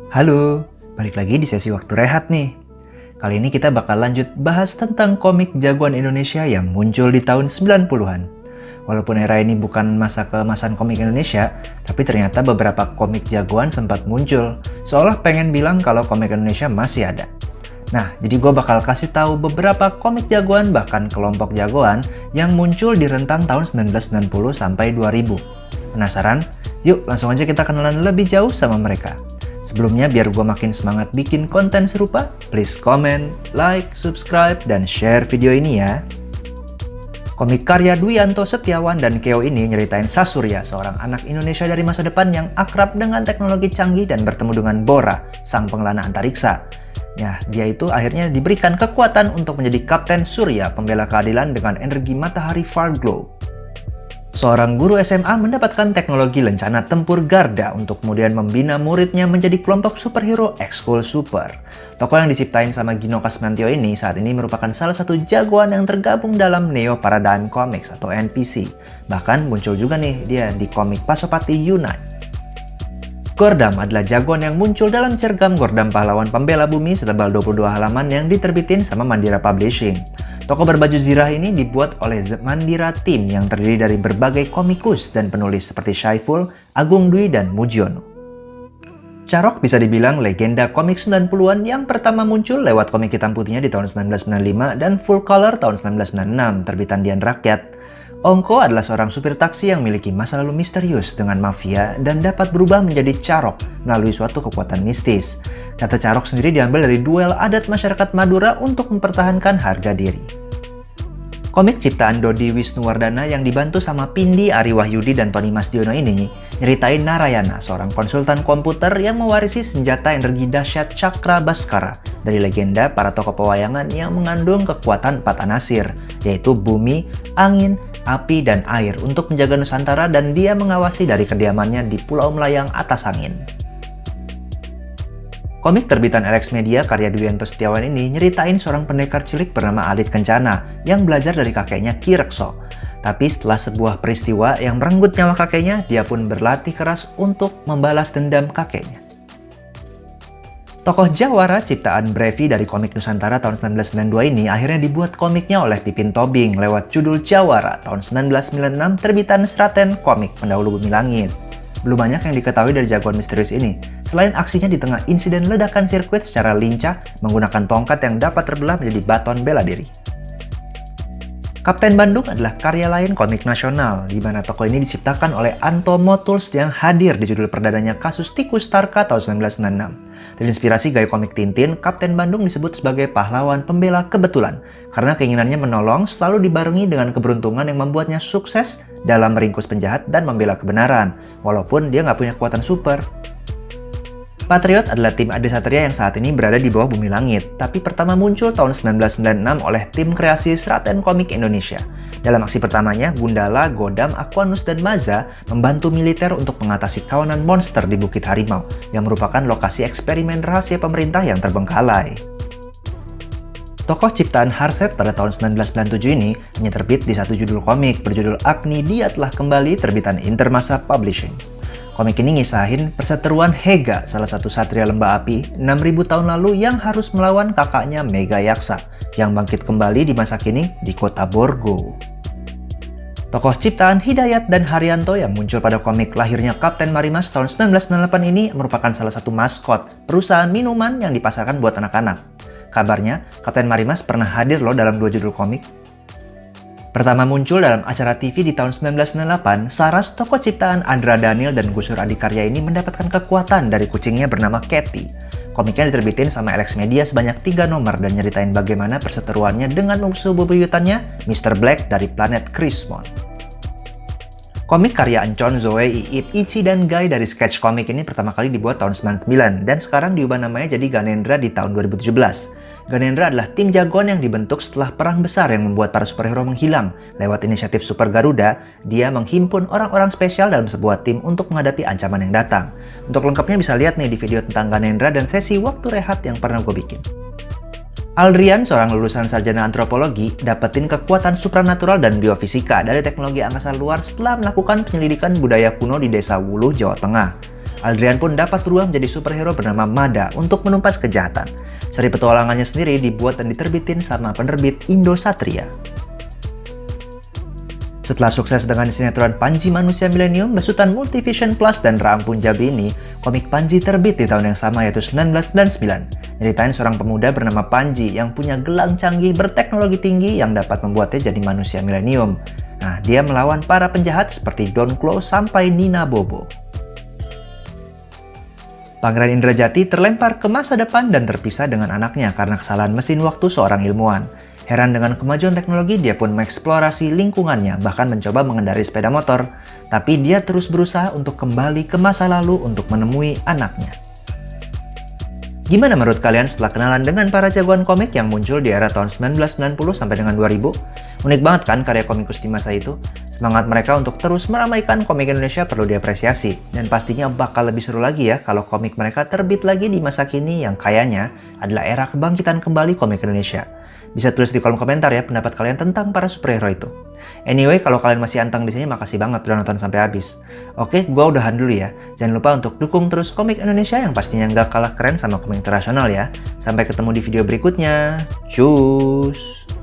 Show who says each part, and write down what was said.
Speaker 1: Halo, balik lagi di sesi waktu rehat nih. Kali ini kita bakal lanjut bahas tentang komik jagoan Indonesia yang muncul di tahun 90-an. Walaupun era ini bukan masa keemasan komik Indonesia, tapi ternyata beberapa komik jagoan sempat muncul, seolah pengen bilang kalau komik Indonesia masih ada. Nah, jadi gue bakal kasih tahu beberapa komik jagoan bahkan kelompok jagoan yang muncul di rentang tahun 1990 sampai 2000. Penasaran? Yuk langsung aja kita kenalan lebih jauh sama mereka. Sebelumnya biar gue makin semangat bikin konten serupa, please comment, like, subscribe, dan share video ini ya. Komik karya Dwianto Setiawan dan Keo ini nyeritain Sasurya, seorang anak Indonesia dari masa depan yang akrab dengan teknologi canggih dan bertemu dengan Bora, sang pengelana antariksa. Ya, dia itu akhirnya diberikan kekuatan untuk menjadi Kapten Surya, pembela keadilan dengan energi matahari Farglow. Seorang guru SMA mendapatkan teknologi lencana tempur Garda untuk kemudian membina muridnya menjadi kelompok superhero Ekskul Super. Tokoh yang diciptain sama Gino Kasmantio ini saat ini merupakan salah satu jagoan yang tergabung dalam Neo Paradigm Comics atau NPC. Bahkan muncul juga nih dia di komik Pasopati Unite. Gordam adalah jagoan yang muncul dalam cergam Gordam Pahlawan Pembela Bumi setebal 22 halaman yang diterbitin sama Mandira Publishing. Tokoh berbaju zirah ini dibuat oleh Mandira Team yang terdiri dari berbagai komikus dan penulis seperti Syaiful, Agung Dwi, dan Mujiono. Carok bisa dibilang legenda komik 90-an yang pertama muncul lewat komik hitam putihnya di tahun 1995 dan Full Color tahun 1996 terbitan Dian Rakyat. Ongko adalah seorang supir taksi yang memiliki masa lalu misterius dengan mafia dan dapat berubah menjadi Carok melalui suatu kekuatan mistis. Kata Carok sendiri diambil dari duel adat masyarakat Madura untuk mempertahankan harga diri. Komik ciptaan Dodi Wisnuwardana yang dibantu sama Pindi, Ari Wahyudi, dan Tony Masdiono ini nyeritain Narayana, seorang konsultan komputer yang mewarisi senjata energi dahsyat Cakra Baskara dari legenda para tokoh pewayangan yang mengandung kekuatan empat anasir, yaitu bumi, angin, api, dan air untuk menjaga Nusantara, dan dia mengawasi dari kediamannya di Pulau Melayang atas angin. Komik terbitan Alex Media karya Dwianto Setiawan ini nyeritain seorang pendekar cilik bernama Alit Kencana yang belajar dari kakeknya Ki Rekso. Tapi setelah sebuah peristiwa yang merenggut nyawa kakeknya, dia pun berlatih keras untuk membalas dendam kakeknya. Tokoh Jawara ciptaan Brevi dari komik Nusantara tahun 1992 ini akhirnya dibuat komiknya oleh Pipin Tobing lewat judul Jawara tahun 1996 terbitan Seraten Komik Pendahulu Bumi Langit. Belum banyak yang diketahui dari jagoan misterius ini, selain aksinya di tengah insiden ledakan sirkuit secara lincah menggunakan tongkat yang dapat terbelah menjadi baton bela diri. Kapten Bandung adalah karya lain komik nasional, di mana tokoh ini diciptakan oleh Anto Motuls yang hadir di judul perdananya Kasus Tikus Tarka tahun 1996. Terinspirasi gaya komik Tintin, Kapten Bandung disebut sebagai pahlawan pembela kebetulan, karena keinginannya menolong selalu dibarengi dengan keberuntungan yang membuatnya sukses dalam meringkus penjahat dan membela kebenaran, walaupun dia nggak punya kekuatan super. Patriot adalah tim Ade Satria yang saat ini berada di bawah Bumi Langit, tapi pertama muncul tahun 1996 oleh tim kreasi Seraten Komik Indonesia. Dalam aksi pertamanya, Gundala, Godam, Aquanus, dan Maza membantu militer untuk mengatasi kawanan monster di Bukit Harimau, yang merupakan lokasi eksperimen rahasia pemerintah yang terbengkalai. Tokoh ciptaan Harset pada tahun 1997 ini hanya terbit di satu judul komik berjudul Agni Dia Telah Kembali terbitan Intermasa Publishing. Komik ini ngisahin perseteruan Hega, salah satu satria lembah api 6000 tahun lalu yang harus melawan kakaknya Mega Yaksa yang bangkit kembali di masa kini di kota Borgo. Tokoh ciptaan Hidayat dan Haryanto yang muncul pada komik lahirnya Kapten Marimas tahun 1998 ini merupakan salah satu maskot perusahaan minuman yang dipasarkan buat anak-anak. Kabarnya, Kapten Marimas pernah hadir loh dalam 2 judul komik. Pertama muncul dalam acara TV di tahun 1998, Saras, tokoh ciptaan Andra Daniel dan Gusur Adikarya ini mendapatkan kekuatan dari kucingnya bernama Cathy. Komiknya diterbitin sama Alex Media sebanyak 3 nomor dan nyeritain bagaimana perseteruannya dengan musuh bebuyutannya, Mr. Black dari planet Krismon. Komik karya Encon, Zoe, Iip, Ichi, dan Guy dari Sketch Komik ini pertama kali dibuat tahun 99 dan sekarang diubah namanya jadi Ganendra di tahun 2017. Ganendra adalah tim jagoan yang dibentuk setelah perang besar yang membuat para superhero menghilang. Lewat inisiatif Super Garuda, dia menghimpun orang-orang spesial dalam sebuah tim untuk menghadapi ancaman yang datang. Untuk lengkapnya bisa lihat nih di video tentang Ganendra dan sesi waktu rehat yang pernah gue bikin. Aldrian, seorang lulusan sarjana antropologi, dapetin kekuatan supranatural dan biofisika dari teknologi angkasa luar setelah melakukan penyelidikan budaya kuno di desa Wuluh, Jawa Tengah. Adrian pun dapat berubah menjadi superhero bernama Mada untuk menumpas kejahatan. Seri petualangannya sendiri dibuat dan diterbitin sama penerbit Indosatria. Setelah sukses dengan sinetron Panji Manusia Milenium, besutan Multivision Plus dan Rampun Jabi ini, komik Panji terbit di tahun yang sama yaitu 1999. Nyeritain seorang pemuda bernama Panji yang punya gelang canggih berteknologi tinggi yang dapat membuatnya jadi manusia milenium. Nah, dia melawan para penjahat seperti Don Claw sampai Nina Bobo. Pangeran Indrajati terlempar ke masa depan dan terpisah dengan anaknya karena kesalahan mesin waktu seorang ilmuwan. Heran dengan kemajuan teknologi, dia pun mengeksplorasi lingkungannya, bahkan mencoba mengendarai sepeda motor. Tapi dia terus berusaha untuk kembali ke masa lalu untuk menemui anaknya. Gimana menurut kalian setelah kenalan dengan para jagoan komik yang muncul di era tahun 1990 sampai dengan 2000? Unik banget kan karya komikus di masa itu? Semangat mereka untuk terus meramaikan komik Indonesia perlu diapresiasi. Dan pastinya bakal lebih seru lagi ya kalau komik mereka terbit lagi di masa kini yang kayaknya adalah era kebangkitan kembali komik Indonesia. Bisa tulis di kolom komentar ya pendapat kalian tentang para superhero itu. Anyway, kalau kalian masih antang di sini, makasih banget udah nonton sampai habis. Oke, gua udahan dulu ya. Jangan lupa untuk dukung terus komik Indonesia yang pastinya nggak kalah keren sama komik internasional ya. Sampai ketemu di video berikutnya. Cus!